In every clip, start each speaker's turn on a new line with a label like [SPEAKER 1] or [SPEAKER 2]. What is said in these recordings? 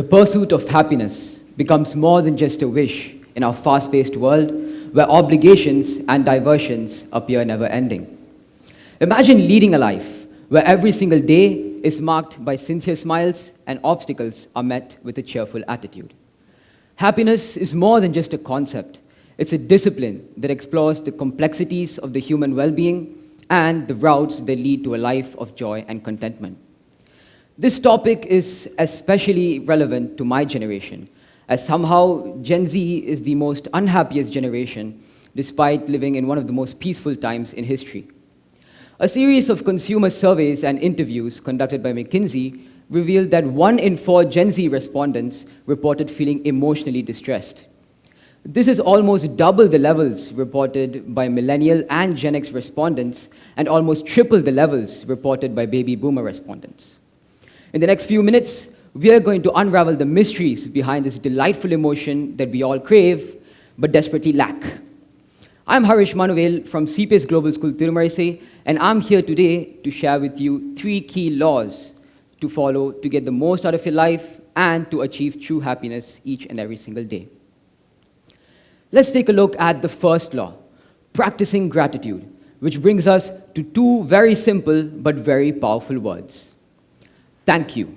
[SPEAKER 1] The pursuit of happiness becomes more than just a wish in our fast-paced world where obligations and diversions appear never-ending. Imagine leading a life where every single day is marked by sincere smiles and obstacles are met with a cheerful attitude. Happiness is more than just a concept. It's a discipline that explores the complexities of the human well-being and the routes that lead to a life of joy and contentment. This topic is especially relevant to my generation, as somehow Gen Z is the most unhappiest generation despite living in one of the most peaceful times in history. A series of consumer surveys and interviews conducted by McKinsey revealed that 1 in 4 Gen Z respondents reported feeling emotionally distressed. This is almost double the levels reported by millennial and Gen X respondents and almost triple the levels reported by baby boomer respondents. In the next few minutes, we are going to unravel the mysteries behind this delightful emotion that we all crave but desperately lack. I'm Harish Manuvel from CPS Global School Tirumaraisai, and I'm here today to share with you 3 key laws to follow to get the most out of your life and to achieve true happiness each and every single day. Let's take a look at the first law, practicing gratitude, which brings us to 2 very simple but very powerful words. Thank you.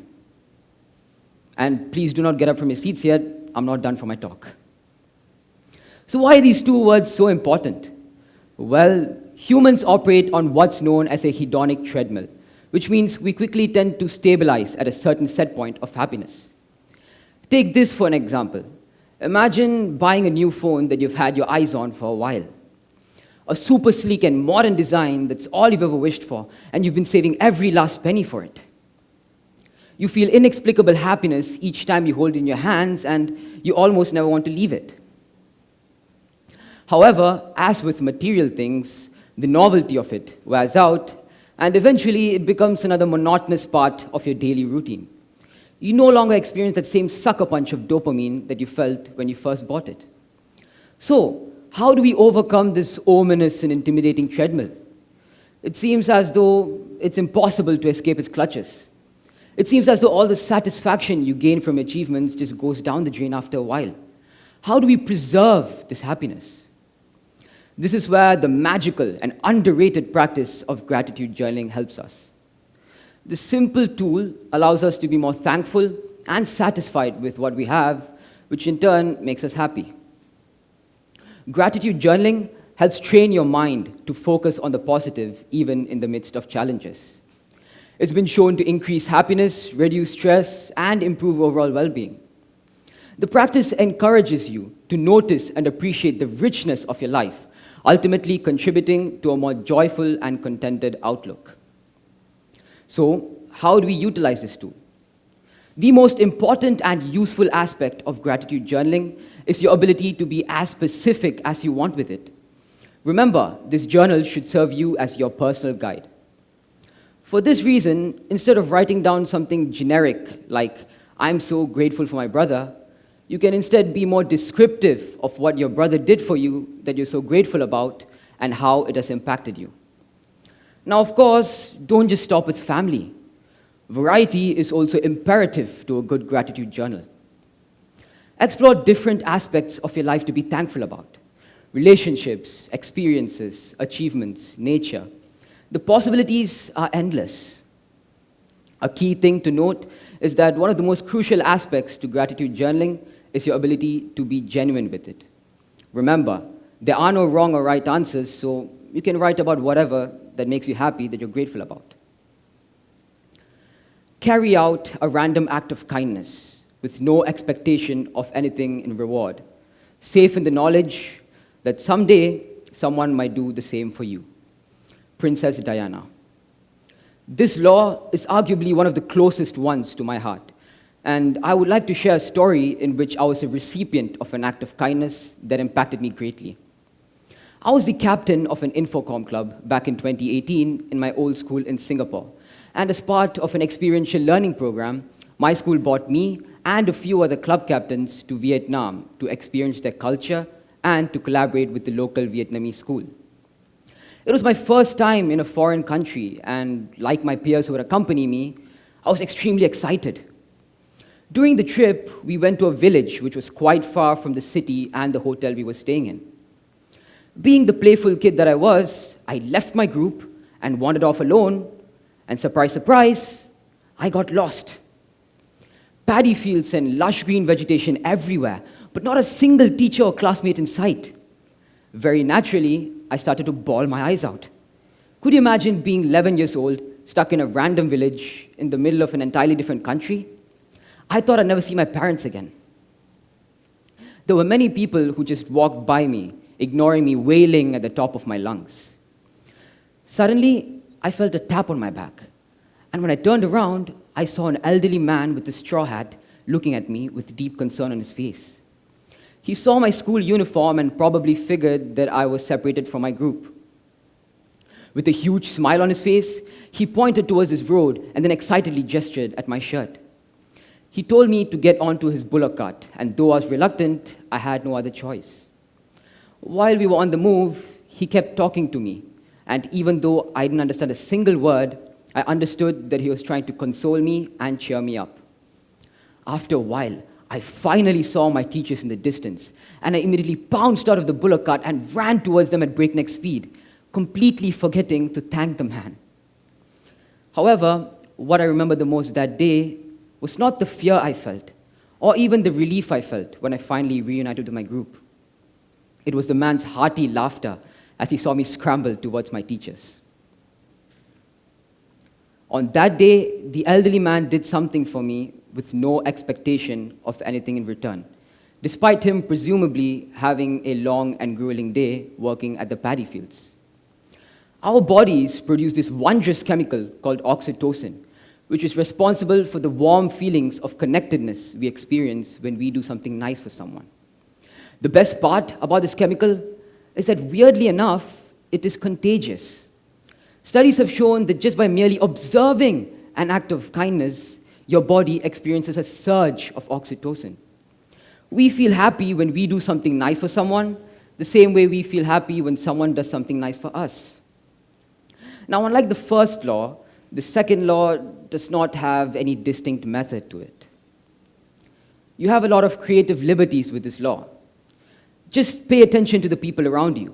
[SPEAKER 1] And please do not get up from your seats yet. I'm not done for my talk. So why are these 2 words so important? Well, humans operate on what's known as a hedonic treadmill, which means we quickly tend to stabilize at a certain set point of happiness. Take this for an example. Imagine buying a new phone that you've had your eyes on for a while. A super sleek and modern design that's all you've ever wished for, and you've been saving every last penny for it. You feel inexplicable happiness each time you hold it in your hands, and you almost never want to leave it. However, as with material things, the novelty of it wears out, and eventually it becomes another monotonous part of your daily routine. You no longer experience that same sucker punch of dopamine that you felt when you first bought it. So, how do we overcome this ominous and intimidating treadmill? It seems as though it's impossible to escape its clutches. It seems as though all the satisfaction you gain from achievements just goes down the drain after a while. How do we preserve this happiness? This is where the magical and underrated practice of gratitude journaling helps us. This simple tool allows us to be more thankful and satisfied with what we have, which in turn makes us happy. Gratitude journaling helps train your mind to focus on the positive even in the midst of challenges. It's been shown to increase happiness, reduce stress, and improve overall well-being. The practice encourages you to notice and appreciate the richness of your life, ultimately contributing to a more joyful and contented outlook. So, how do we utilize this tool? The most important and useful aspect of gratitude journaling is your ability to be as specific as you want with it. Remember, this journal should serve you as your personal guide. For this reason, instead of writing down something generic like, I'm so grateful for my brother, you can instead be more descriptive of what your brother did for you that you're so grateful about and how it has impacted you. Now, of course, don't just stop with family. Variety is also imperative to a good gratitude journal. Explore different aspects of your life to be thankful about. Relationships, experiences, achievements, nature. The possibilities are endless. A key thing to note is that one of the most crucial aspects to gratitude journaling is your ability to be genuine with it. Remember, there are no wrong or right answers, so you can write about whatever that makes you happy that you're grateful about. Carry out a random act of kindness with no expectation of anything in reward, safe in the knowledge that someday someone might do the same for you. Princess Diana. This law is arguably one of the closest ones to my heart, and I would like to share a story in which I was a recipient of an act of kindness that impacted me greatly. I was the captain of an Infocom club back in 2018 in my old school in Singapore, and as part of an experiential learning program, my school brought me and a few other club captains to Vietnam to experience their culture and to collaborate with the local Vietnamese school. It was my first time in a foreign country, and like my peers who would accompany me, I was extremely excited. During the trip, we went to a village which was quite far from the city and the hotel we were staying in. Being the playful kid that I was, I left my group and wandered off alone, and surprise, surprise, I got lost. Paddy fields and lush green vegetation everywhere, but not a single teacher or classmate in sight. Very naturally, I started to bawl my eyes out. Could you imagine being 11 years old, stuck in a random village in the middle of an entirely different country? I thought I'd never see my parents again. There were many people who just walked by me, ignoring me, wailing at the top of my lungs. Suddenly, I felt a tap on my back. And when I turned around, I saw an elderly man with a straw hat looking at me with deep concern on his face. He saw my school uniform and probably figured that I was separated from my group. With a huge smile on his face, he pointed towards his road and then excitedly gestured at my shirt. He told me to get onto his bullock cart, and though I was reluctant, I had no other choice. While we were on the move, he kept talking to me, and even though I didn't understand a single word, I understood that he was trying to console me and cheer me up. After a while, I finally saw my teachers in the distance, and I immediately pounced out of the bullock cart and ran towards them at breakneck speed, completely forgetting to thank the man. However, what I remember the most that day was not the fear I felt, or even the relief I felt when I finally reunited with my group. It was the man's hearty laughter as he saw me scramble towards my teachers. On that day, the elderly man did something for me with no expectation of anything in return, despite him presumably having a long and grueling day working at the paddy fields. Our bodies produce this wondrous chemical called oxytocin, which is responsible for the warm feelings of connectedness we experience when we do something nice for someone. The best part about this chemical is that, weirdly enough, it is contagious. Studies have shown that just by merely observing an act of kindness, your body experiences a surge of oxytocin. We feel happy when we do something nice for someone, the same way we feel happy when someone does something nice for us. Now, unlike the first law, the second law does not have any distinct method to it. You have a lot of creative liberties with this law. Just pay attention to the people around you.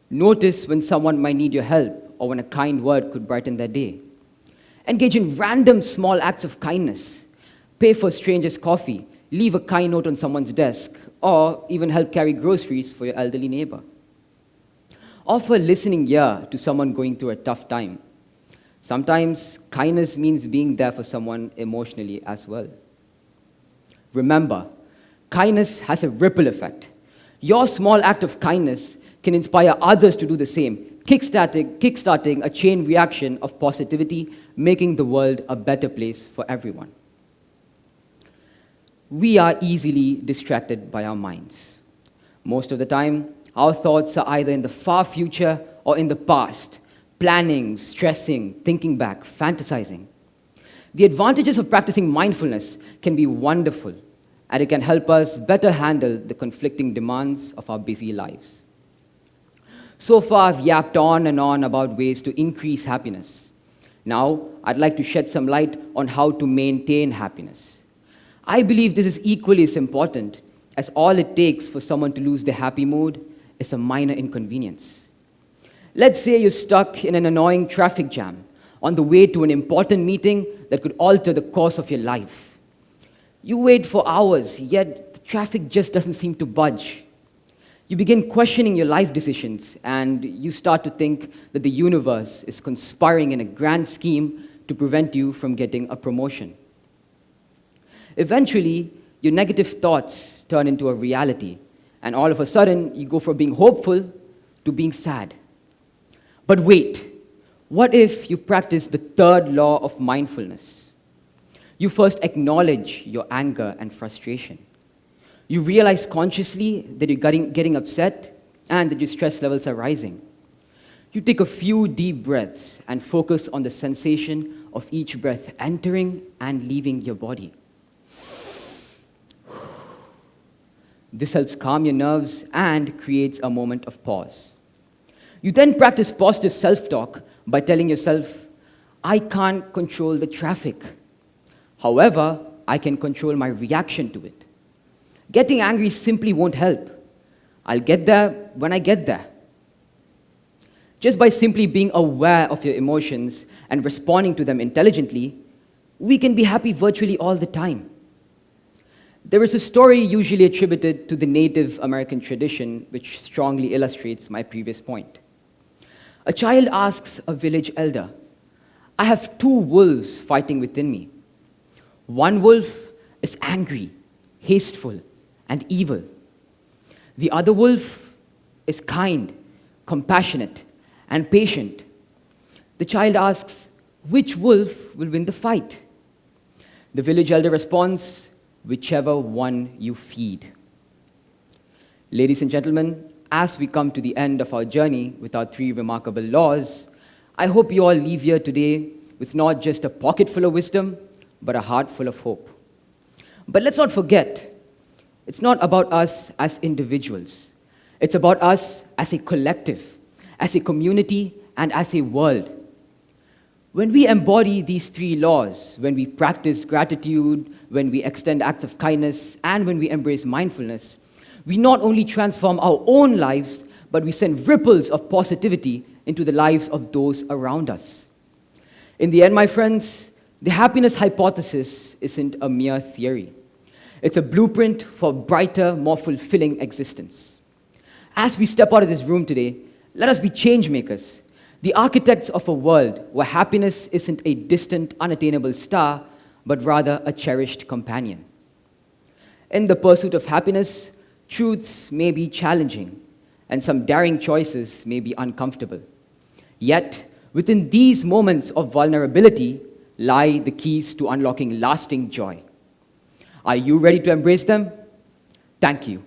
[SPEAKER 1] Notice when someone might need your help or when a kind word could brighten their day. Engage in random small acts of kindness. Pay for a stranger's coffee, leave a kind note on someone's desk, or even help carry groceries for your elderly neighbor. Offer a listening ear to someone going through a tough time. Sometimes kindness means being there for someone emotionally as well. Remember, kindness has a ripple effect. Your small act of kindness can inspire others to do the same, kickstarting a chain reaction of positivity, making the world a better place for everyone. We are easily distracted by our minds. Most of the time, our thoughts are either in the far future or in the past, planning, stressing, thinking back, fantasizing. The advantages of practicing mindfulness can be wonderful, and it can help us better handle the conflicting demands of our busy lives. So far, I've yapped on and on about ways to increase happiness. Now, I'd like to shed some light on how to maintain happiness. I believe this is equally as important, as all it takes for someone to lose their happy mood is a minor inconvenience. Let's say you're stuck in an annoying traffic jam on the way to an important meeting that could alter the course of your life. You wait for hours, yet the traffic just doesn't seem to budge. You begin questioning your life decisions, and you start to think that the universe is conspiring in a grand scheme to prevent you from getting a promotion. Eventually, your negative thoughts turn into a reality, and all of a sudden, you go from being hopeful to being sad. But wait, what if you practice the third law of mindfulness? You first acknowledge your anger and frustration. You realize consciously that you're getting upset and that your stress levels are rising. You take a few deep breaths and focus on the sensation of each breath entering and leaving your body. This helps calm your nerves and creates a moment of pause. You then practice positive self-talk by telling yourself, I can't control the traffic. However, I can control my reaction to it. Getting angry simply won't help. I'll get there when I get there. Just by simply being aware of your emotions and responding to them intelligently, we can be happy virtually all the time. There is a story usually attributed to the Native American tradition which strongly illustrates my previous point. A child asks a village elder, "I have two wolves fighting within me. One wolf is angry, hasteful, and evil. The other wolf is kind, compassionate, and patient." The child asks, "Which wolf will win the fight?" The village elder responds, "Whichever one you feed." Ladies and gentlemen, as we come to the end of our journey with our three remarkable laws, I hope you all leave here today with not just a pocket full of wisdom, but a heart full of hope. But let's not forget, it's not about us as individuals. It's about us as a collective, as a community, and as a world. When we embody these three laws, when we practice gratitude, when we extend acts of kindness, and when we embrace mindfulness, we not only transform our own lives, but we send ripples of positivity into the lives of those around us. In the end, my friends, the happiness hypothesis isn't a mere theory. It's a blueprint for a brighter, more fulfilling existence. As we step out of this room today, let us be change makers, the architects of a world where happiness isn't a distant, unattainable star, but rather a cherished companion. In the pursuit of happiness, truths may be challenging, and some daring choices may be uncomfortable. Yet, within these moments of vulnerability lie the keys to unlocking lasting joy. Are you ready to embrace them? Thank you.